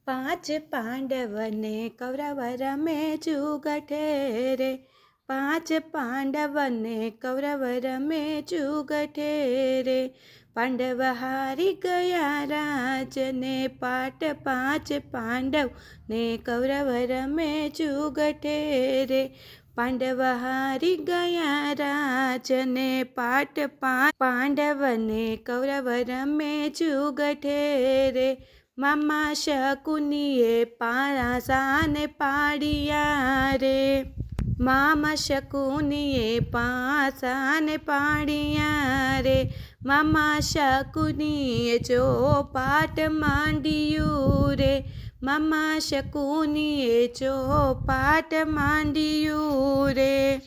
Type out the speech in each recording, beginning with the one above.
પાંચ પાંડવને કૌરવ રમે જુગઠે રે. પાંચ પાંડવને કૌરવ રમે જુગઠે રે. પાંડવ હારી ગયા રાજને પાટ. પાંચ પાંડવ ને કૌરવ રમે જુગઠે રે. પાંડવ હારી ગયા રાજને પાટ. પાંડવને કૌરવ રમે જુગઠે રે. મામા શકુનીએ પાસાને પાડ્યા રે. મામા શકુનીએ પાસાને પાડ્યા રે. મામા શકુનીએ ચોપાટ માંડ્યું રે. મામા શકુનીએ ચોપાટ માંડ્યું રે.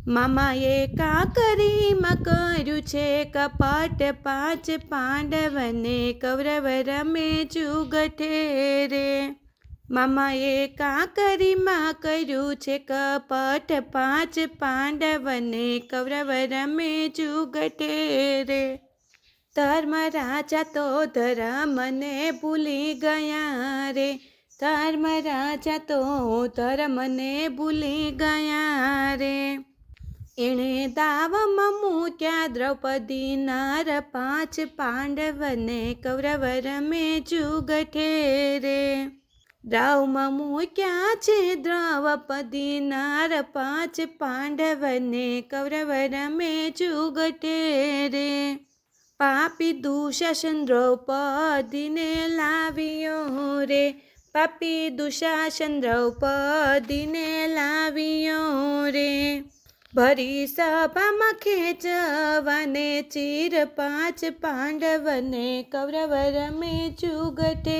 મામાએ કાંકરીમાં કર્યું છે કપટ. પાંચ પાંડવને કૌરવ રમે જુગઠે રે. મામાએ કાંકરીમાં કર્યું છે કપટ. પાંચ પાંડવને કૌરવ રમે જુગઠે રે. ધર્મરાજા તો ધર્મને ભૂલી ગયા રે. ધર્મરાજા તો ધર્મને ભૂલી ગયા રે. એણે દાવમાં મૂક્યા દ્રૌપદી નાર. પાંચ પાંડવને કૌરવ રમે જુગઠે રે. દાવમાં મૂક્યા છે દ્રૌપદી નાર. પાંચ પાંડવને કૌરવ રમે જુગઠે રે. પાપી દુશાસન દ્રૌપદીને લાવ્યો રે. પાપી દુશાસન દ્રૌપદીને લાવ્યો રે. ભરી સભામાં ખેંચવાને ચીર. પાંચ પાંડવને કૌરવ રમે જુગઠે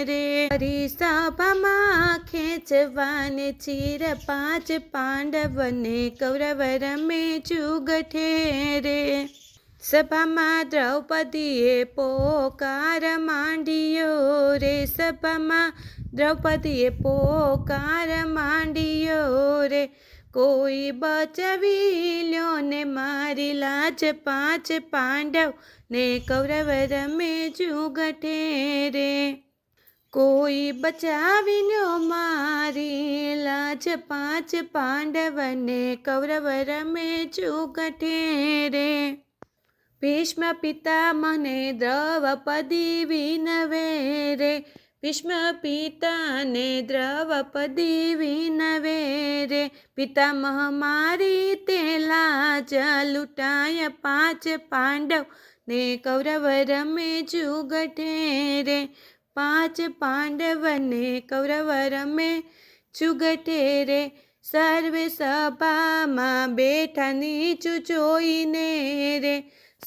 રે. ભરી સભામાં ખેંચવાને ચીર. પાંચ પાંડવને કૌરવ રમે જુગઠે રે. સભામાં દ્રૌપદીએ પોકાર માંડ્યો રે. સભામાં દ્રૌપદીએ પોકાર માંડ્યો રે. કોઈ બચાવી લ્યો ને મારી લાજ. પાંચ પાંડવ ને કૌરવ રમે જુગઠે રે. કોઈ બચાવી લ્યો મારી લાજ. પાંચ પાંડવને કૌરવ રમે જુગઠે રે. ભીષ્મ પિતામહને દ્રૌપદી વિનવે રે. ભીષ્મ પિતાને દ્રૌપદી વિનવે રે. પિતામહ મારી તે લાજ લૂંટાય. પાંચ પાંડવ ને કૌરવ રમે જુગઠે રે. પાંચ પાંડવને કૌરવ રમે જુગઠે રે. સર્વે સભામાં બેઠા નીચું જોઈને રે.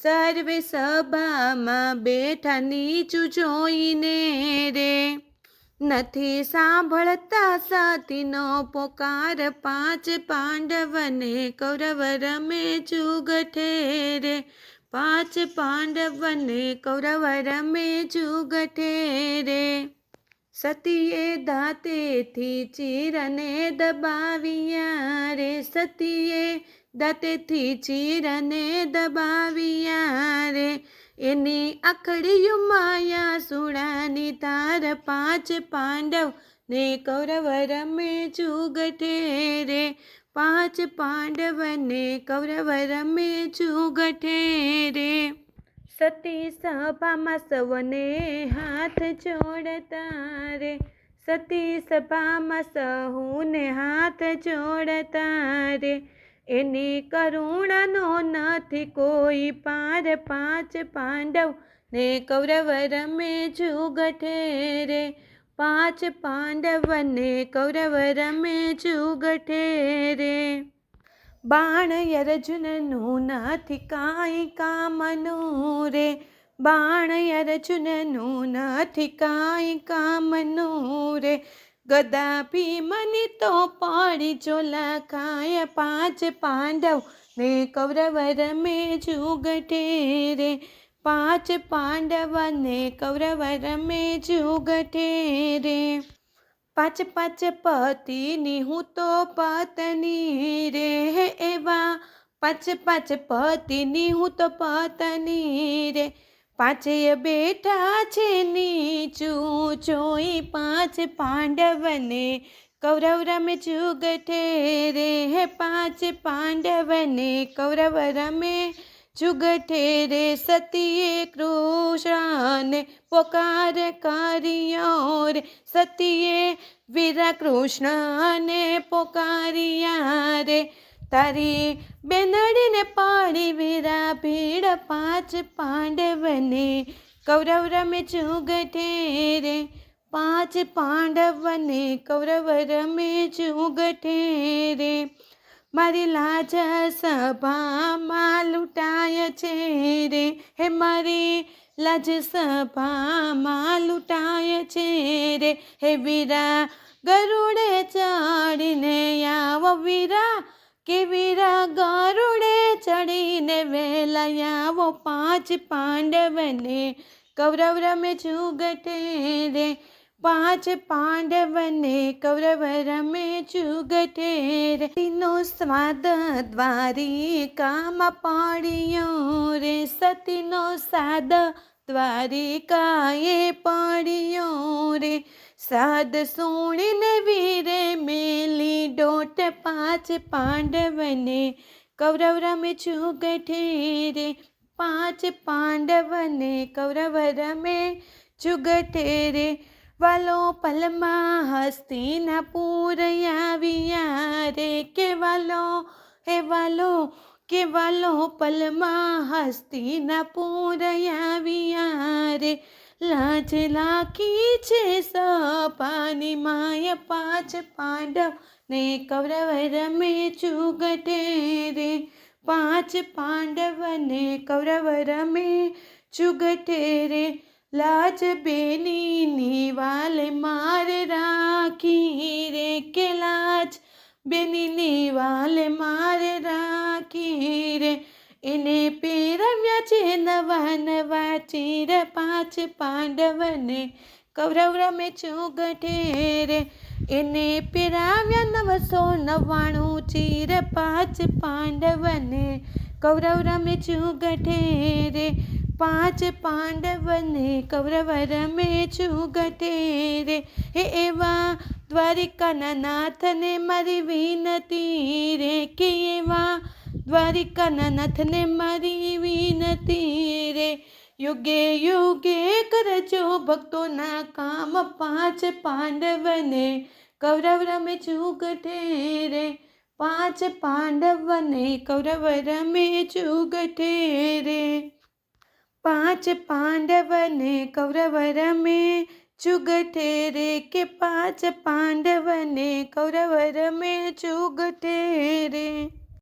સર્વે સભામાં બેઠા નીચું જોઈને રે. નથી સાંભળતા સતીનો પોકાર. પાંચ પાંડવને કૌરવ રમે જુગઠે રે. પાંચ પાંડવને કૌરવ રમે જુગઠે રે. સતીએ દાંતેથી ચીરને દબાવ્યા રે. સતીએ દાંતેથી ચીરને દબાવ્યા રે. એની આખડીયું માયા સુડાની તાર. પાંચ પાંડવ ને કૌરવ રમે જુગઠે રે. પાંચ પાંડવને કૌરવ રમે જુગઠે રે. સતી સભામાં સૌને હાથ જોડતા રે. સતી સભામાં સહુને હાથ જોડતા રે. એની કરુણાનો નથી કોઈ પાર. પાંચ પાંડવ ને કૌરવ રમે જુગઠે રે. પાંચ પાંડવને કૌરવ રમે જુગઠે રે. બાણ અર્જુનનું નથી કાંઈ કામનું રે. બાણ અર્જુનનું નથી કાંઈ કામનું રે. ગદા ભીમની તો પડી ઝોલાખાય. પાંચ પાંડવ ને કૌરવ રમે જુગઠે રે. પાંચ પાંડવને કૌરવ રમે જુગઠે રે. પાંચ પાંચ પતિની હું તો પત્ની રે. એવા પાંચ પાંચ પતિની હું તો પત્ની રે. પાંચેય બેઠા છે નીચું જોઈ પાંચ પાંડવને કૌરવ રમે જુગઠે રે. હે પાંચ પાંડવને કૌરવ રમે જુગઠે રે. સતીએ કૃષ્ણને પોકાર કર્યો રે. સતીએ વીરા કૃષ્ણને પોકાર્યા રે. તારી બેનડીને પાડી વીરા ભીડ પાંચ પાંડવને કૌરવ રમે જુગઠે રે. પાંચ પાંડવને કૌરવ રમે જુગઠે રે. મારી લાજ સભામાં લૂંટાય છે રે. હે મારી લાજ સભામાં લૂંટાય છે રે. હે વીરા ગરુડે ચડીને આવો વીરા કે વીરા ગરુડે ચડીને વહેલા આવો. પાંચ પાંડવને કૌરવ રમે જુગઠે રે. પાંચ પાંડવને કૌરવ રમે જુગઠે રે. સતીનો સ્વાદ દ્વારિકામાં પડ્યો રે. સતીનો સાદ દ્વારિકાએ પડ્યો રે. સાદ સુણીને વીરે મેલી દોટ પાંચ પાંડવને કૌરવ રમે જુગઠે રે. પાંચ પાંડવને કૌરવ રમે જુગઠે રે. વાલો પલમાં હસ્તિનાપુર આવ્યા રે. કે વાલો હે વાલો કે વાલો પલમાં હસ્તિનાપુર આવ્યા રે. લાજ લાખી છે સપાની માય પાંચ પાંડવ ને કૌરવ રમે જુગઠે રે. પાંચ પાંડવને કૌરવ રમે જુગઠે રે. લાજ બેનીની વાલે મારે રાખી રે. કે લાજ બેનીની વાલે મારે રાખી રે. એને પહેરાવ્યા છે નવા નવા ચીર પાંચ પાંડવને કૌરવ રમે જુગઠે રે. એને પહેરાવ્યા 999 ચીર પાંચ પાંડવને કૌરવ રમે જુગઠે રે. પાંચ પાંડવને કૌરવ રમે જુગઠે રે. હે એવા દ્વારિકાના નાથને મારી વિનતી રે. કે એવા દ્વારિકાના નાથને મારી વિનતી રે. યુગે યુગે કરજો ભક્તોના કામ પાંચ પાંડવને કૌરવ રમે જુગઠે રે. પાંચ પાંડવને કૌરવ રમે જુગઠે રે. પાંચ પાંડવને કૌરવ રમે જુગઠે રે. કે પાંચ પાંડવને કૌરવ રમે જુગઠે રે.